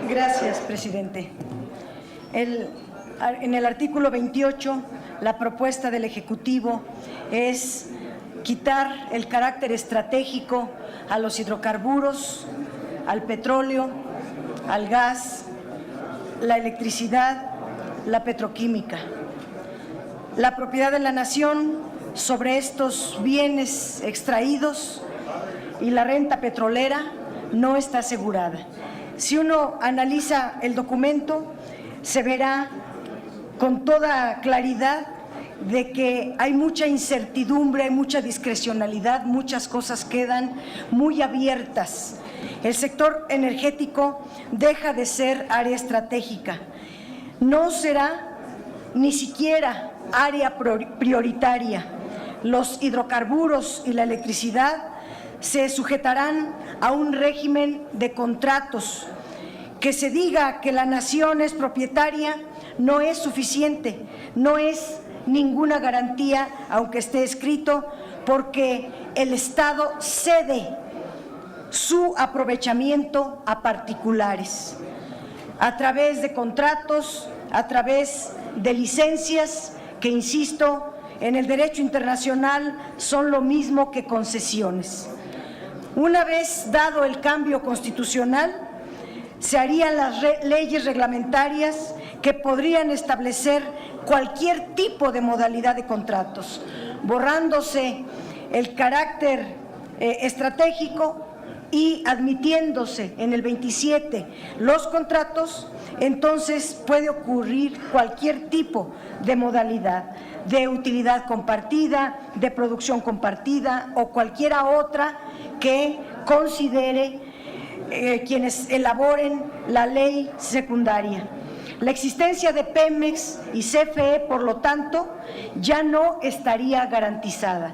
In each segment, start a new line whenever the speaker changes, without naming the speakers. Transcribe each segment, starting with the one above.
Gracias, presidente. En el artículo 28, la propuesta del Ejecutivo es quitar el carácter estratégico a los hidrocarburos, al petróleo, al gas, la electricidad, la petroquímica. La propiedad de la nación sobre estos bienes extraídos y la renta petrolera no está asegurada. Si uno analiza el documento, se verá con toda claridad de que hay mucha incertidumbre, hay mucha discrecionalidad, muchas cosas quedan muy abiertas. El sector energético deja de ser área estratégica. No será ni siquiera área prioritaria. Los hidrocarburos y la electricidad se sujetarán a un régimen de contratos. Que se diga que la nación es propietaria no es suficiente, no es ninguna garantía, aunque esté escrito, porque el Estado cede su aprovechamiento a particulares, a través de contratos, a través de licencias, que, insisto, en el derecho internacional son lo mismo que concesiones. Una vez dado el cambio constitucional, se harían las leyes reglamentarias que podrían establecer cualquier tipo de modalidad de contratos, borrándose el carácter estratégico y admitiéndose en el 27 los contratos. Entonces puede ocurrir cualquier tipo de modalidad de utilidad compartida, de producción compartida o cualquiera otra que considere quienes elaboren la ley secundaria. La existencia de Pemex y CFE, por lo tanto, ya no estaría garantizada.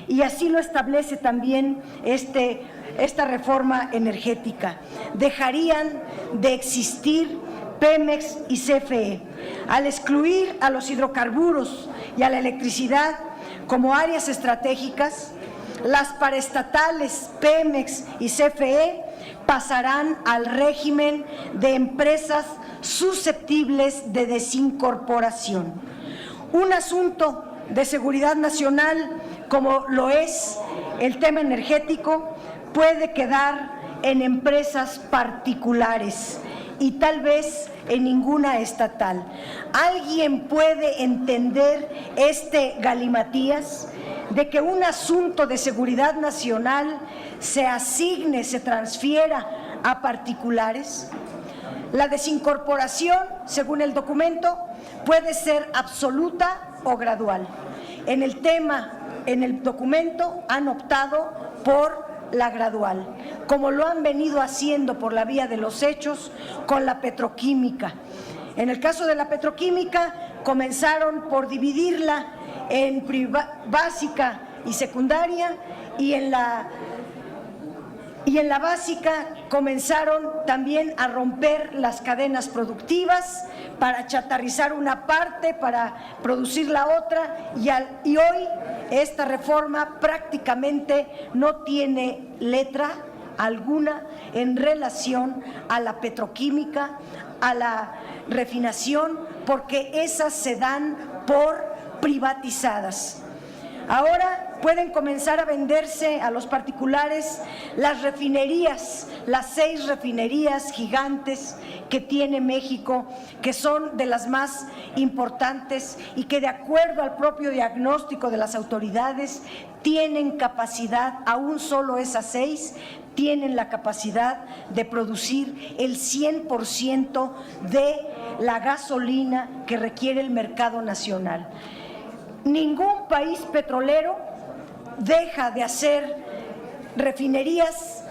Y así lo establece también esta reforma energética. Dejarían de existir Pemex y CFE. Al excluir a los hidrocarburos y a la electricidad como áreas estratégicas, las paraestatales Pemex y CFE pasarán al régimen de empresas susceptibles de desincorporación. Un asunto de seguridad nacional, como lo es el tema energético, puede quedar en empresas particulares y tal vez en ninguna estatal. ¿Alguien puede entender este galimatías de que un asunto de seguridad nacional se asigne, se transfiera a particulares? La desincorporación, según el documento, puede ser absoluta o gradual. En el documento han optado por la gradual, como lo han venido haciendo por la vía de los hechos con la petroquímica. En el caso de la petroquímica, comenzaron por dividirla en básica y secundaria, y en la básica comenzaron también a romper las cadenas productivas para chatarrizar una parte, para producir la otra, y hoy esta reforma prácticamente no tiene letra alguna en relación a la petroquímica, a la refinación, porque esas se dan por privatizadas. Ahora pueden comenzar a venderse a los particulares las refinerías, las 6 refinerías gigantes que tiene México, que son de las más importantes y que, de acuerdo al propio diagnóstico de las autoridades, tienen capacidad, aún solo esas 6, tienen la capacidad de producir el 100% de la gasolina que requiere el mercado nacional. Ningún país petrolero deja de hacer refinerías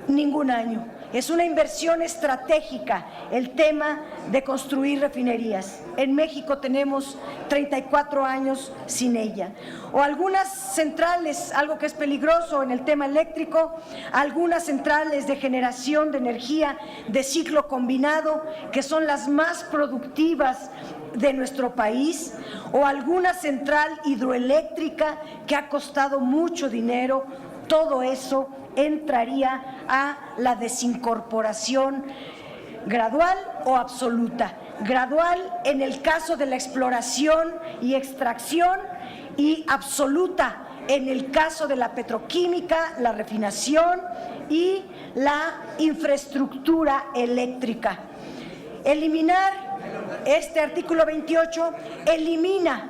ningún año. Es una inversión estratégica el tema de construir refinerías. En México tenemos 34 años sin ella. O algunas centrales, algo que es peligroso en el tema eléctrico, algunas centrales de generación de energía de ciclo combinado, que son las más productivas de nuestro país, o alguna central hidroeléctrica que ha costado mucho dinero todo eso entraría a la desincorporación gradual o absoluta. Gradual en el caso de la exploración y extracción y absoluta en el caso de la petroquímica, la refinación y la infraestructura eléctrica. Eliminar este artículo 28 elimina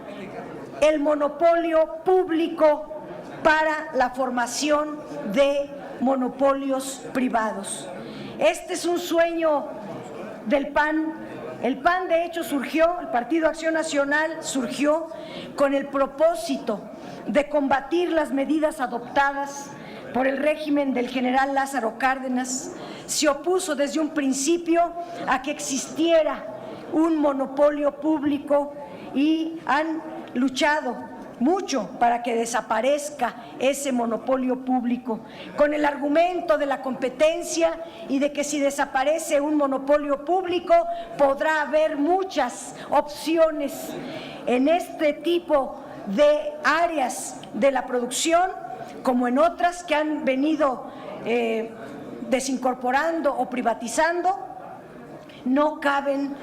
el monopolio público para la formación de monopolios privados. Este es un sueño del PAN. El PAN, de hecho, surgió, el Partido Acción Nacional surgió con el propósito de combatir las medidas adoptadas por el régimen del general Lázaro Cárdenas. Se opuso desde un principio a que existiera un monopolio público y han luchado mucho para que desaparezca ese monopolio público, con el argumento de la competencia y de que si desaparece un monopolio público podrá haber muchas opciones en este tipo de áreas de la producción, como en otras que han venido desincorporando o privatizando. No caben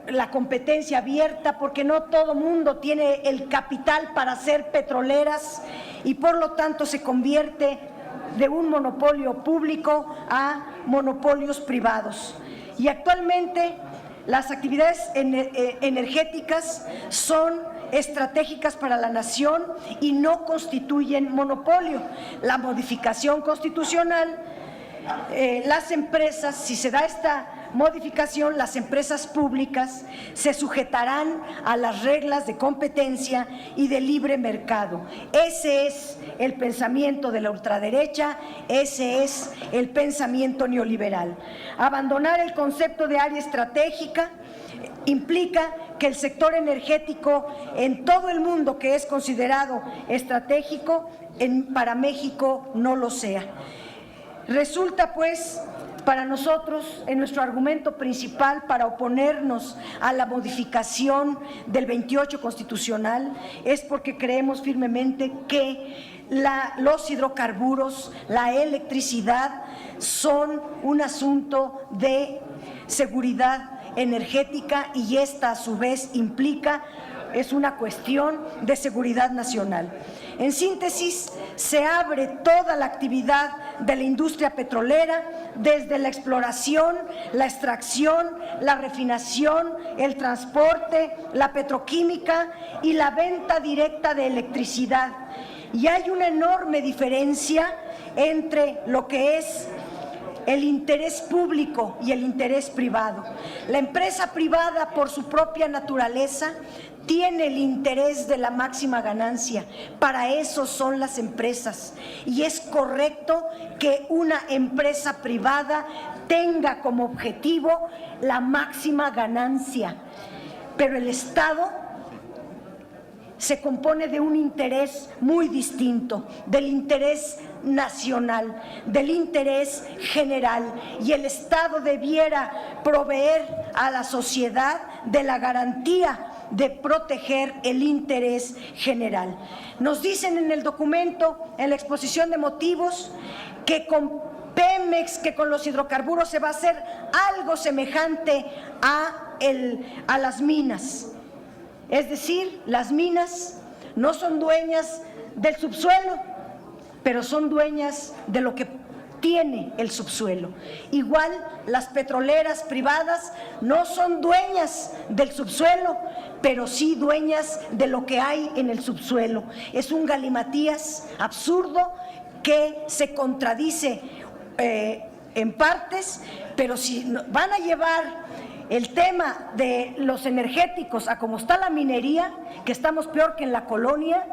la competencia abierta, porque no todo mundo tiene el capital para ser petroleras y por lo tanto se convierte de un monopolio público a monopolios privados. Y actualmente las actividades energéticas son estratégicas para la nación y no constituyen monopolio. La modificación constitucional, las empresas, si se da esta modificación, las empresas públicas se sujetarán a las reglas de competencia y de libre mercado. Ese es el pensamiento de la ultraderecha, ese es el pensamiento neoliberal. Abandonar el concepto de área estratégica implica que el sector energético en todo el mundo que es considerado estratégico, para México no lo sea. Resulta, pues, para nosotros, en nuestro argumento principal para oponernos a la modificación del 28 constitucional, es porque creemos firmemente que los hidrocarburos, la electricidad, son un asunto de seguridad energética y esta, a su vez, es una cuestión de seguridad nacional. En síntesis, se abre toda la actividad de la industria petrolera, desde la exploración, la extracción, la refinación, el transporte, la petroquímica y la venta directa de electricidad. Y hay una enorme diferencia entre lo que es el interés público y el interés privado. La empresa privada, por su propia naturaleza, tiene el interés de la máxima ganancia. Para eso son las empresas. Y es correcto que una empresa privada tenga como objetivo la máxima ganancia. Pero el Estado se compone de un interés muy distinto, del interés nacional, del interés general, y el Estado debiera proveer a la sociedad de la garantía de proteger el interés general. Nos dicen en el documento, en la exposición de motivos, que con Pemex, que con los hidrocarburos se va a hacer algo semejante a las minas. Es decir, las minas no son dueñas del subsuelo, pero son dueñas de lo que tiene el subsuelo. Igual, las petroleras privadas no son dueñas del subsuelo, pero sí dueñas de lo que hay en el subsuelo. Es un galimatías absurdo que se contradice en partes, pero si van a llevar el tema de los energéticos a como está la minería, que estamos peor que en la colonia,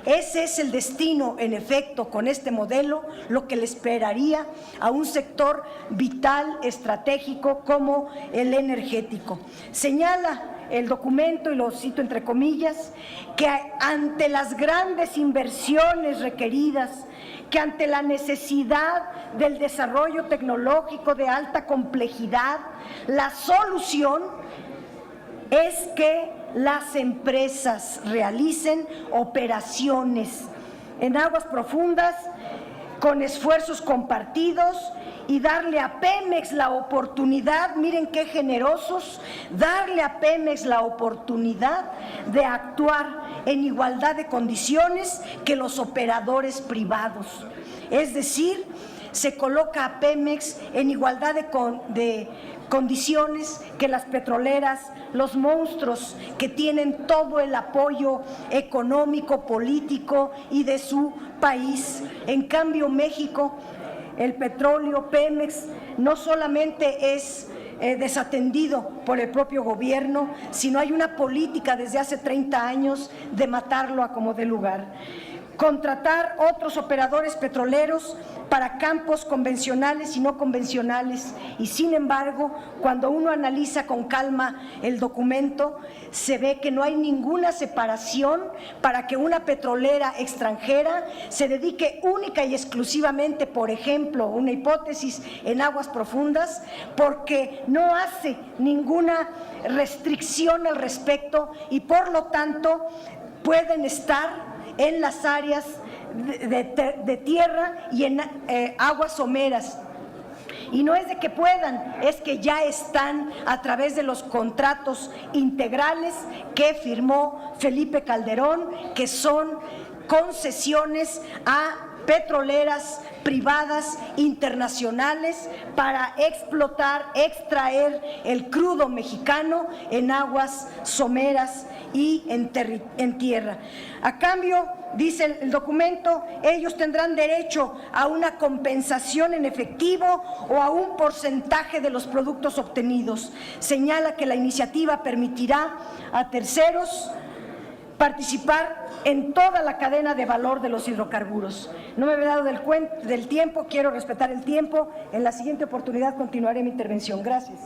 ese es el destino, en efecto, con este modelo, lo que le esperaría a un sector vital, estratégico como el energético. Señala el documento, y lo cito entre comillas, que ante las grandes inversiones requeridas, que ante la necesidad del desarrollo tecnológico de alta complejidad, la solución es que las empresas realicen operaciones en aguas profundas con esfuerzos compartidos y darle a Pemex la oportunidad, miren qué generosos, darle a Pemex la oportunidad de actuar en igualdad de condiciones que los operadores privados. Es decir, se coloca a Pemex en igualdad de condiciones que las petroleras, los monstruos que tienen todo el apoyo económico, político y de su país. En cambio, México, el petróleo, Pemex, no solamente es desatendido por el propio gobierno, sino hay una política desde hace 30 años de matarlo a como dé lugar. Contratar otros operadores petroleros para campos convencionales y no convencionales. Y sin embargo, cuando uno analiza con calma el documento, se ve que no hay ninguna separación para que una petrolera extranjera se dedique única y exclusivamente, por ejemplo, una hipótesis, en aguas profundas, porque no hace ninguna restricción al respecto y por lo tanto pueden estar en las áreas de tierra y en aguas someras. Y no es de que puedan, es que ya están a través de los contratos integrales que firmó Felipe Calderón, que son concesiones a petroleras privadas internacionales para explotar, extraer el crudo mexicano en aguas someras y en tierra. A cambio, dice el documento, ellos tendrán derecho a una compensación en efectivo o a un porcentaje de los productos obtenidos. Señala que la iniciativa permitirá a terceros participar en toda la cadena de valor de los hidrocarburos. No me he dado del tiempo, quiero respetar el tiempo. En la siguiente oportunidad continuaré mi intervención. Gracias.